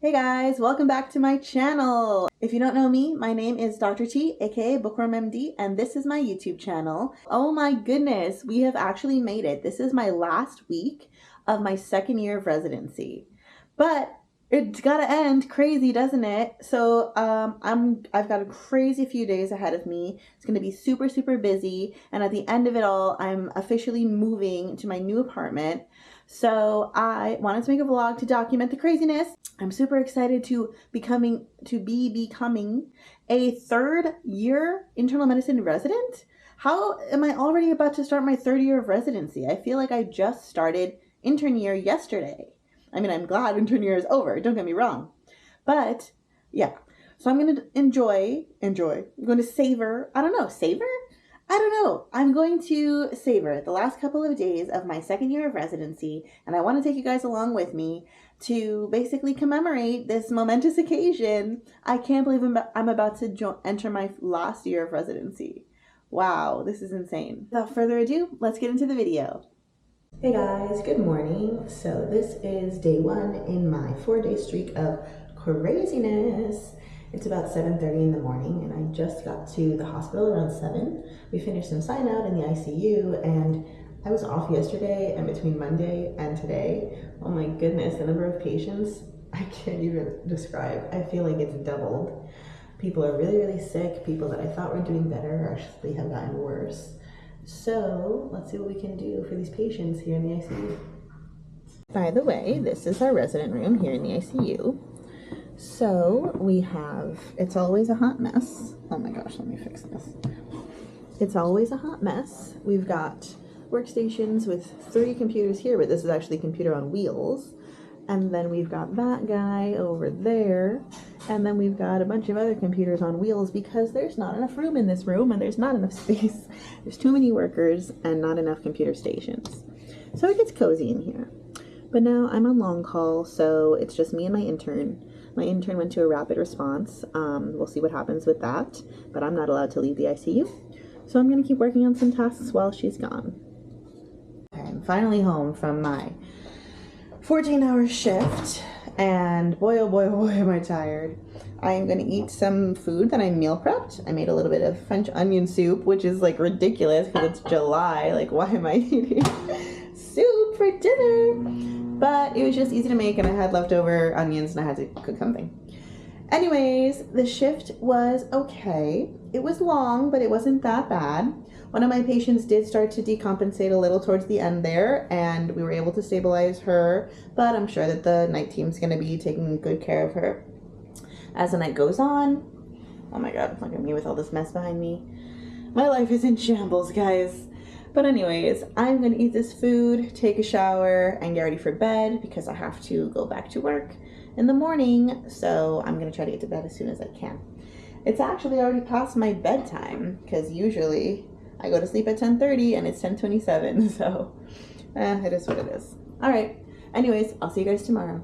Hey guys, welcome back to my channel. If you don't know me, my name is Dr. T, aka Bookworm MD, and this is my YouTube channel. Oh my goodness, we have actually made it. This is my last week of my second year of residency. But it's gotta end crazy, doesn't it? So I've got a crazy few days ahead of me. It's gonna be super busy, and at the end of it all, I'm officially moving to my new apartment. So I wanted to make a vlog to document the craziness. I'm super excited to be becoming a third year internal medicine resident. How am I already about to start my third year of residency? I feel like I just started intern year yesterday. I mean, I'm glad intern year is over, don't get me wrong. But yeah, so I'm going to enjoy. I'm going to savor, savor? I don't know. I'm going to savor the last couple of days of my second year of residency, and I want to take you guys along with me to basically commemorate this momentous occasion. I can't believe I'm about to enter my last year of residency. Wow, this is insane. Without further ado, let's get into the video. Hey guys, good morning. So this is day one in my 4-day streak of craziness. It's about 7:30 in the morning and I just got to the hospital around 7. We finished some sign out in the ICU and I was off yesterday, and between Monday and today, oh my goodness, the number of patients I can't even describe. I feel like it's doubled. People are really sick. People that I thought were doing better actually have gotten worse. So let's see what we can do for these patients here in the ICU. By the way, this is our resident room here in the ICU. So we have, it's always a hot mess. Oh my gosh, let me fix this. It's always a hot mess. We've got workstations with 3 computers here, but this is actually a computer on wheels. And then we've got that guy over there. And then we've got a bunch of other computers on wheels because there's not enough room in this room and there's not enough space. There's too many workers and not enough computer stations. So it gets cozy in here. But now I'm on long call, so it's just me and my intern. My intern went to a rapid response. We'll see what happens with that, but I'm not allowed to leave the ICU. So I'm gonna keep working on some tasks while she's gone. Okay, I'm finally home from my 14-hour shift, and boy oh boy am I tired. I am gonna eat some food that I meal prepped. I made a little bit of French onion soup, which is like ridiculous because it's July. Like, why am I eating soup for dinner? But it was just easy to make and I had leftover onions and I had to cook something. Anyways, the shift was okay. It was long, but it wasn't that bad. One of my patients did start to decompensate a little towards the end there, and we were able to stabilize her, but I'm sure that the night team's gonna be taking good care of her as the night goes on. Oh my god, look at me with all this mess behind me. My life is in shambles, guys. But anyways, I'm gonna eat this food, take a shower, and get ready for bed because I have to go back to work in the morning, so I'm gonna try to get to bed as soon as I can. It's actually already past my bedtime because usually I go to sleep at 10:30 and it's 10:27, so it is what it is. All right, anyways, I'll see you guys tomorrow.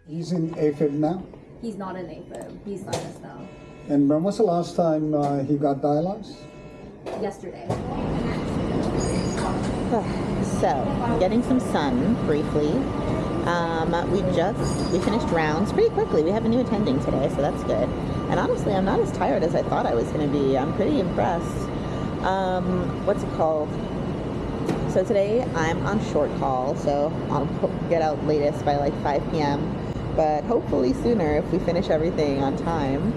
He's in AFib now? He's not in AFib. He's sinus now. And when was the last time he got dialyzed? Yesterday. So, I'm getting some sun briefly. We finished rounds pretty quickly. We have a new attending today, so that's good. And honestly, I'm not as tired as I thought I was going to be. I'm pretty impressed. What's it called? So today I'm on short call, so I'll get out latest by like 5 p.m. But hopefully sooner if we finish everything on time.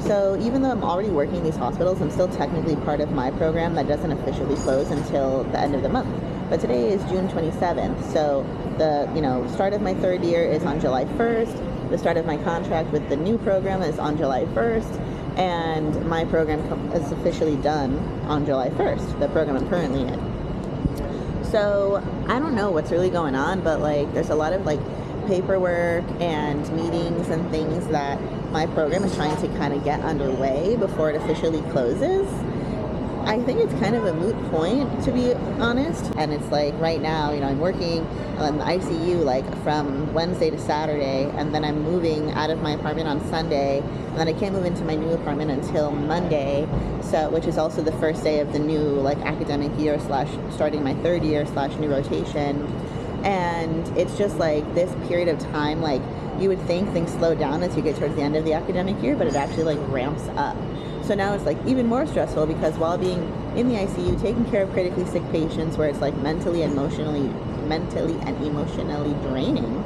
So even though I'm already working in these hospitals, I'm still technically part of my program that doesn't officially close until the end of the month. But today is June 27th, so the, start of my third year is on July 1st. The start of my contract with the new program is on July 1st. And my program is officially done on July 1st, the program I'm currently in. So I don't know what's really going on, but like there's a lot of like paperwork and meetings and things that my program is trying to kind of get underway before it officially closes. I think it's kind of a moot point, to be honest. And it's like right now, I'm working in the ICU like from Wednesday to Saturday, and then I'm moving out of my apartment on Sunday, and then I can't move into my new apartment until Monday, so which is also the first day of the new like academic year / starting my third year / new rotation. And it's just like this period of time, like you would think things slow down as you get towards the end of the academic year, but it actually like ramps up. So now it's like even more stressful because while being in the ICU, taking care of critically sick patients where it's like mentally and emotionally draining,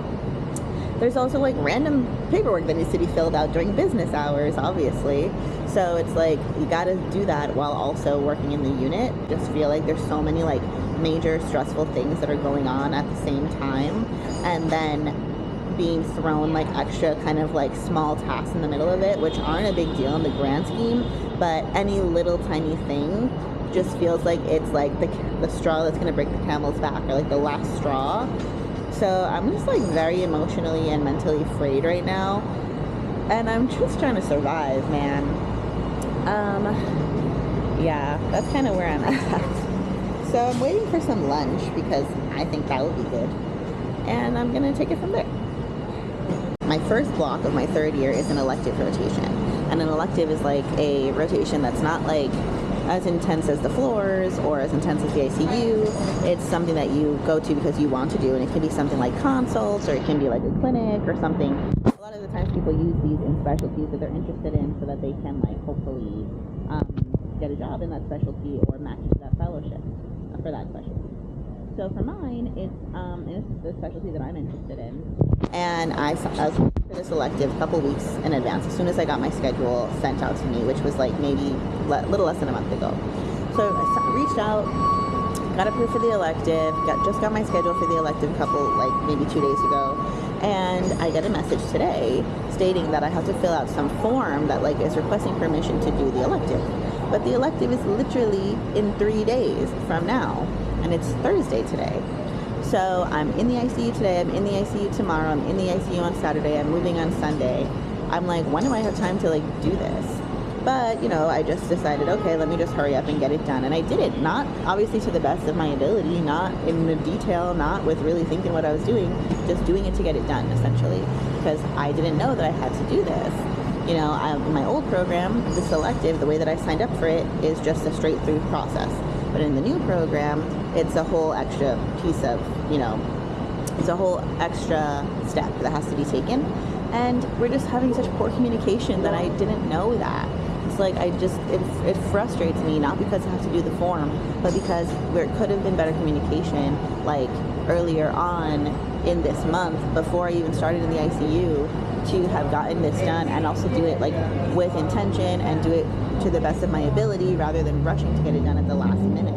there's also like random paperwork that needs to be filled out during business hours, obviously. So it's like you gotta do that while also working in the unit. Just feel like there's so many like major stressful things that are going on at the same time, and then being thrown like extra kind of like small tasks in the middle of it, which aren't a big deal in the grand scheme, but any little tiny thing just feels like it's like the straw that's gonna break the camel's back, or like the last straw. So I'm just like very emotionally and mentally frayed right now, and I'm just trying to survive, man. Yeah, that's kind of where I'm at. So I'm waiting for some lunch because I think that would be good, and I'm gonna take it from there. My first block of my third year is an elective rotation, and an elective is like a rotation that's not like as intense as the floors or as intense as the ICU. It's something that you go to because you want to do, and it can be something like consults, or it can be like a clinic or something. A lot of the times people use these in specialties that they're interested in so that they can like hopefully get a job in that specialty or match into that fellowship for that specialty. So for mine, it's the specialty that I'm interested in, and I was for this elective a couple weeks in advance, as soon as I got my schedule sent out to me, which was like maybe a little less than a month ago. So I reached out, got approved for the elective, just got my schedule for the elective maybe 2 days ago, and I get a message today stating that I have to fill out some form that like is requesting permission to do the elective. But the elective is literally in 3 days from now, and it's Thursday today. So I'm in the ICU today, I'm in the ICU tomorrow, I'm in the ICU on Saturday, I'm moving on Sunday. I'm like, when do I have time to like do this? But, I just decided, okay, let me just hurry up and get it done. And I did it, not obviously to the best of my ability, not in the detail, not with really thinking what I was doing, just doing it to get it done, essentially, because I didn't know that I had to do this. In my old program, the selective, the way that I signed up for it is just a straight through process. But in the new program, it's a whole extra piece of, it's a whole extra step that has to be taken. And we're just having such poor communication that I didn't know that. It's like, it frustrates me, not because I have to do the form, but because there could have been better communication, like earlier on in this month, before I even started in the ICU, to have gotten this done and also do it like with intention and do it to the best of my ability rather than rushing to get it done at the last minute.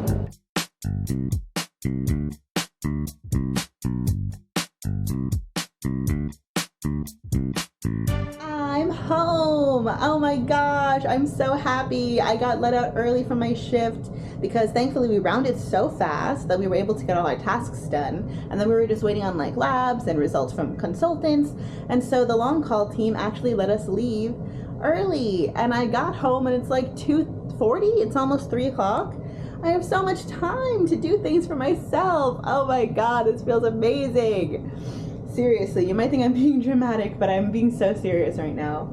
I'm home. Oh my gosh, I'm so happy. I got let out early from my shift because thankfully we rounded so fast that we were able to get all our tasks done, and then we were just waiting on like labs and results from consultants, and so the long call team actually let us leave early, and I got home and it's like 2:40. It's almost 3 o'clock. I have so much time to do things for myself. Oh my god, this feels amazing. Seriously, you might think I'm being dramatic, but I'm being so serious right now.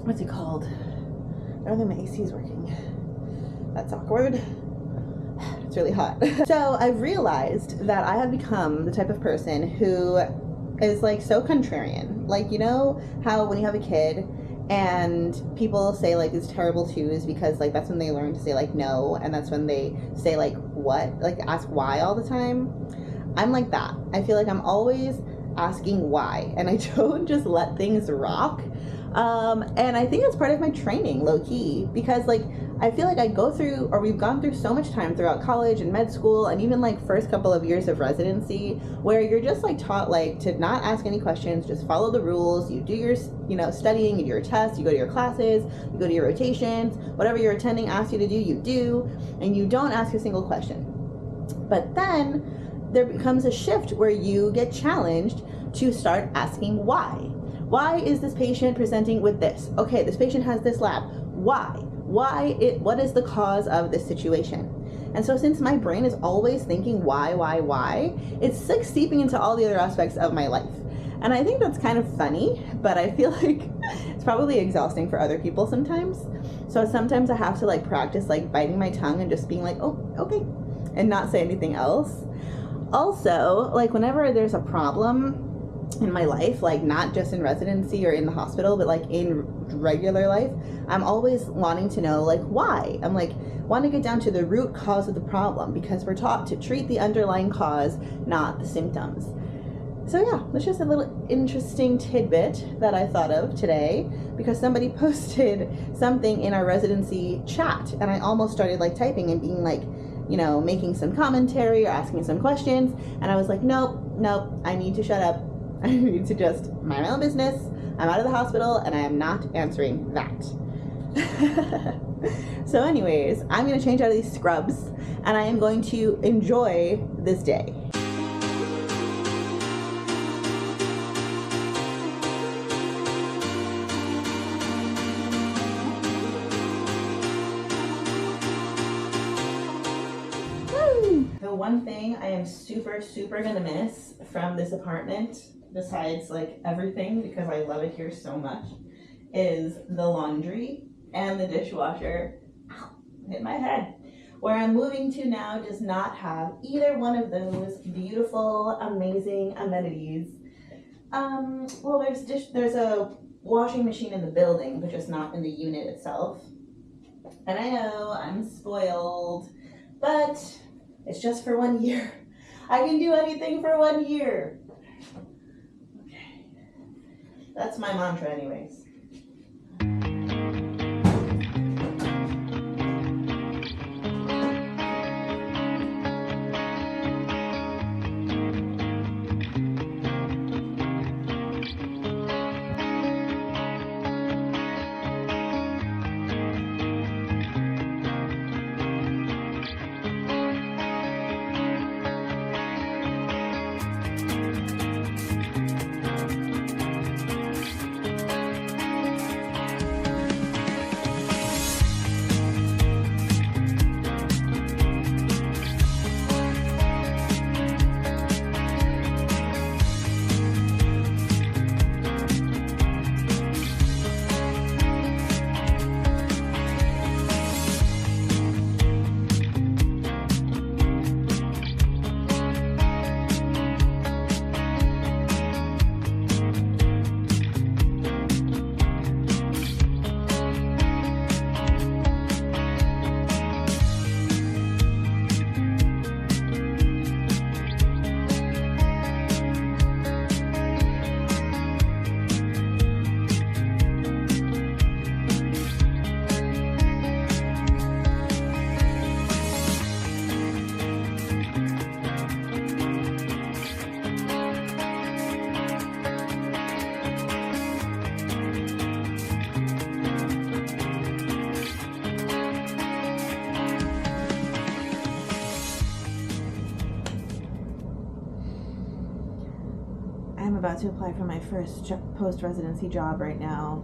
What's it called? I don't think my AC is working. That's awkward. It's really hot. So I've realized that I have become the type of person who is like so contrarian. Like, how when you have a kid and people say like these terrible twos because like that's when they learn to say like no, and that's when they say like what, like ask why all the time. I'm like that. I feel like I'm always asking why, and I don't just let things rock. And I think it's part of my training, low key, because like I feel like I go through, or we've gone through so much time throughout college and med school and even like first couple of years of residency where you're just like taught like to not ask any questions, just follow the rules. You do your, studying, you do your tests, you go to your classes, you go to your rotations, whatever you're attending asks you to do, you do, and you don't ask a single question. But then there becomes a shift where you get challenged to start asking why. Why is this patient presenting with this? Okay, this patient has this lab. Why? What is the cause of this situation? And so since my brain is always thinking why, it's like seeping into all the other aspects of my life. And I think that's kind of funny, but I feel like it's probably exhausting for other people sometimes. So sometimes I have to like practice like biting my tongue and just being like, oh, okay, and not say anything else. Also, like whenever there's a problem in my life, like not just in residency or in the hospital, but like in regular life, I'm always wanting to know like why. I'm like want to get down to the root cause of the problem, because we're taught to treat the underlying cause, not the symptoms. So yeah, that's just a little interesting tidbit that I thought of today because somebody posted something in our residency chat and I almost started like typing and being like, making some commentary or asking some questions, and I was like, nope, I need to shut up. I need to just mind my own business. I'm out of the hospital and I am not answering that. So anyways, I'm going to change out of these scrubs and I am going to enjoy this day. The one thing I am super gonna miss from this apartment, besides like everything, because I love it here so much, is the laundry and the dishwasher. Ow, hit my head. Where I'm moving to now does not have either one of those beautiful, amazing amenities. Well, there's a washing machine in the building, but just not in the unit itself. And I know I'm spoiled, but it's just for 1 year. I can do anything for 1 year. Okay. That's my mantra anyways. I'm about to apply for my first post-residency job right now.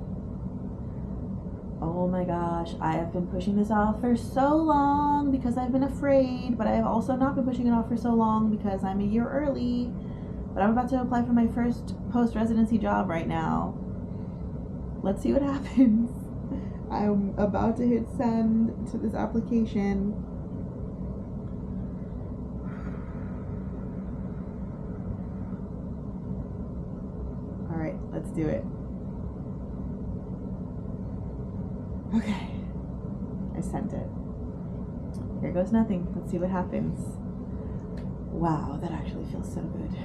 Oh my gosh, I have been pushing this off for so long because I've been afraid, but I've also not been pushing it off for so long because I'm a year early. But I'm about to apply for my first post-residency job right now. Let's see what happens. I'm about to hit send to this application. All right, let's do it. Okay, I sent it. Here goes nothing. Let's see what happens. Wow, that actually feels so good.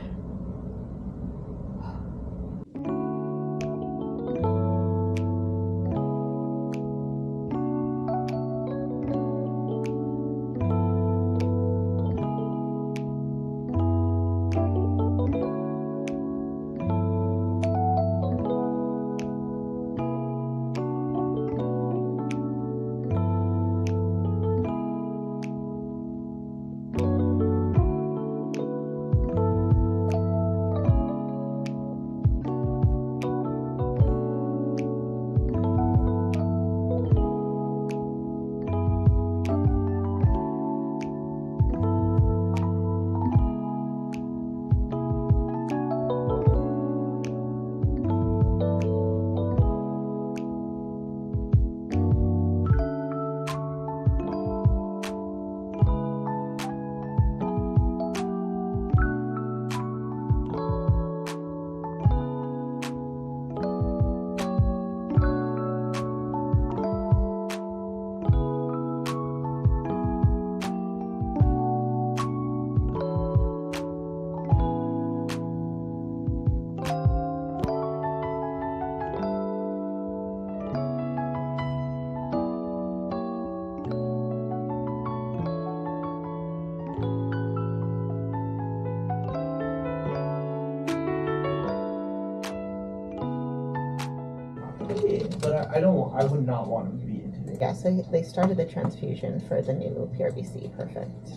intubated, but I would not want him to be intubated. Yeah, so they started the transfusion for the new PRBC. Perfect.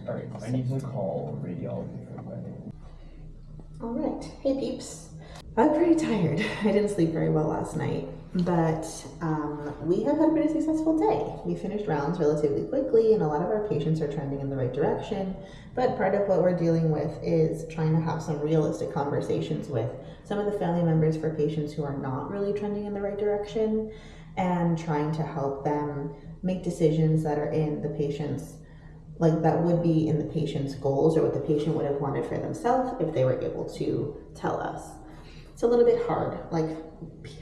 All right, I need to call radiology for that. All right. Hey, peeps. I'm pretty tired. I didn't sleep very well last night, but we have had a pretty successful day. We finished rounds relatively quickly, and a lot of our patients are trending in the right direction. But part of what we're dealing with is trying to have some realistic conversations with some of the family members for patients who are not really trending in the right direction, and trying to help them make decisions that are in the patient's, like that would be in the patient's goals, or what the patient would have wanted for themselves if they were able to tell us. It's a little bit hard. Like,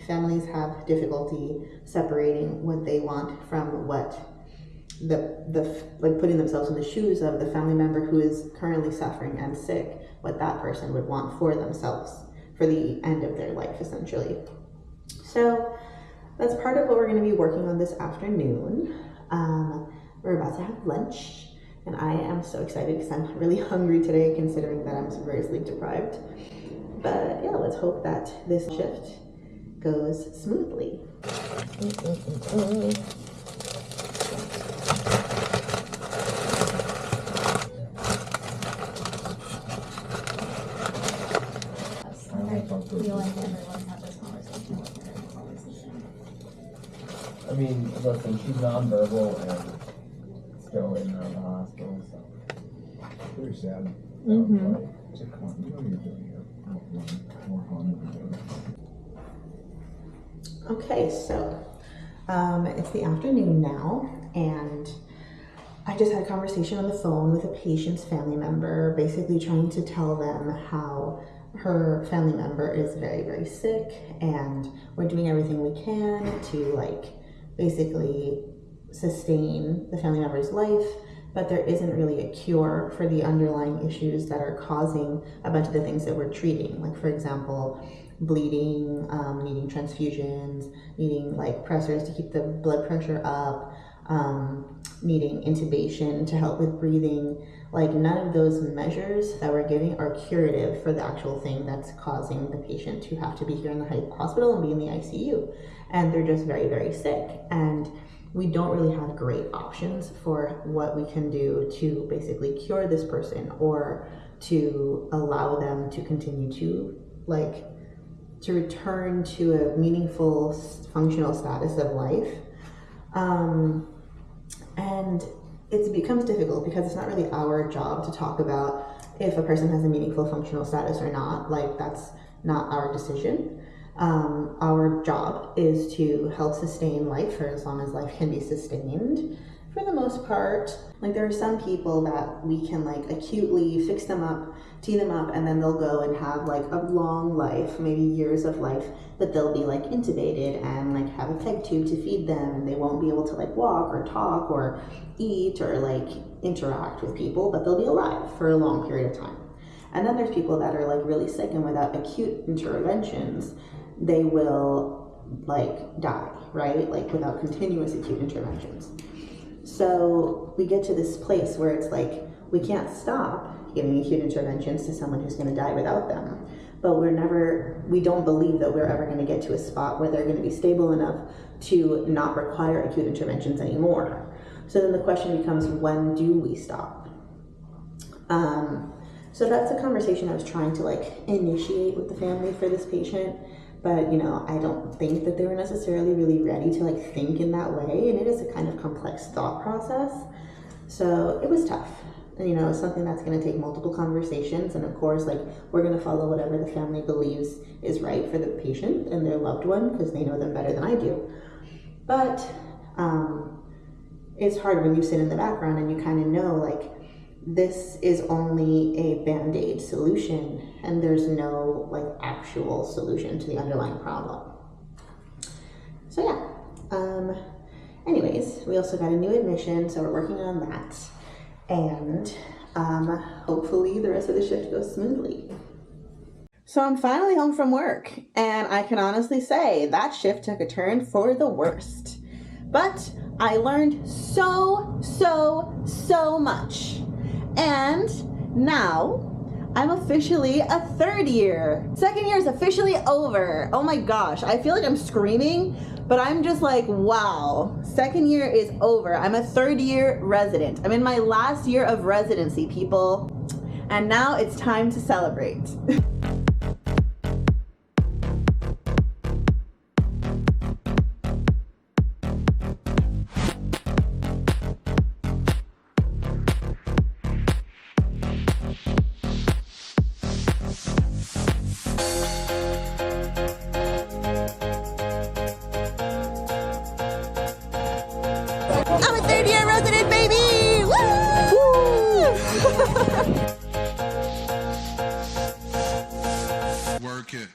families have difficulty separating what they want from what like putting themselves in the shoes of the family member who is currently suffering and sick, what that person would want for themselves for the end of their life, essentially. So that's part of what we're going to be working on this afternoon. We're about to have lunch, and I am so excited because I'm really hungry today, considering that I'm very sleep deprived. But yeah, let's hope that this shift goes smoothly. I mean, listen, she's nonverbal and still in the hospital, so. Very sad. Mm-hmm. So come on, you know what you're doing here. More fun than you're doing. Okay, so it's the afternoon now, and I just had a conversation on the phone with a patient's family member, basically trying to tell them how her family member is very, very sick, and we're doing everything we can to like basically sustain the family member's life, but there isn't really a cure for the underlying issues that are causing a bunch of the things that we're treating. Like, for example, bleeding, needing transfusions, needing like pressors to keep the blood pressure up, needing intubation to help with breathing. Like, none of those measures that we're giving are curative for the actual thing that's causing the patient to have to be here in the hospital and be in the ICU. And they're just very, very sick. And we don't really have great options for what we can do to basically cure this person, or to allow them to continue to to return to a meaningful functional status of life. And it becomes difficult because it's not really our job to talk about if a person has a meaningful functional status or not. Like, that's not our decision. Our job is to help sustain life for as long as life can be sustained. For the most part, like, there are some people that we can like acutely fix them up, tee them up, and then they'll go and have like a long life, maybe years of life, but they'll be like intubated and like have a peg tube to feed them, and they won't be able to like walk or talk or eat or like interact with people, but they'll be alive for a long period of time. And then there's people that are like really sick, and without acute interventions, they will like die, right? Like, without continuous acute interventions. So we get to this place where it's like, we can't stop giving acute interventions to someone who's going to die without them. But we don't believe that we're ever going to get to a spot where they're going to be stable enough to not require acute interventions anymore. So then the question becomes, when do we stop? So that's a conversation I was trying to like initiate with the family for this patient. But, you know, I don't think that they were necessarily really ready to like think in that way. And it is a kind of complex thought process. So it was tough. And, you know, it's something that's going to take multiple conversations. And of course, like, we're going to follow whatever the family believes is right for the patient and their loved one, because they know them better than I do. But it's hard when you sit in the background and you kind of know, like, this is only a band-aid solution, and there's no like actual solution to the underlying problem. So yeah, anyways, we also got a new admission, so we're working on that, and hopefully the rest of the shift goes smoothly. So I'm finally home from work, and I can honestly say that shift took a turn for the worst. But I learned so much. And now I'm officially a third year. Second year is officially over. Oh my gosh, I feel like I'm screaming, but I'm just like, wow, second year is over. I'm a third year resident. I'm in my last year of residency, people. And now it's time to celebrate. I'm a third year resident, baby! Woo! Work it.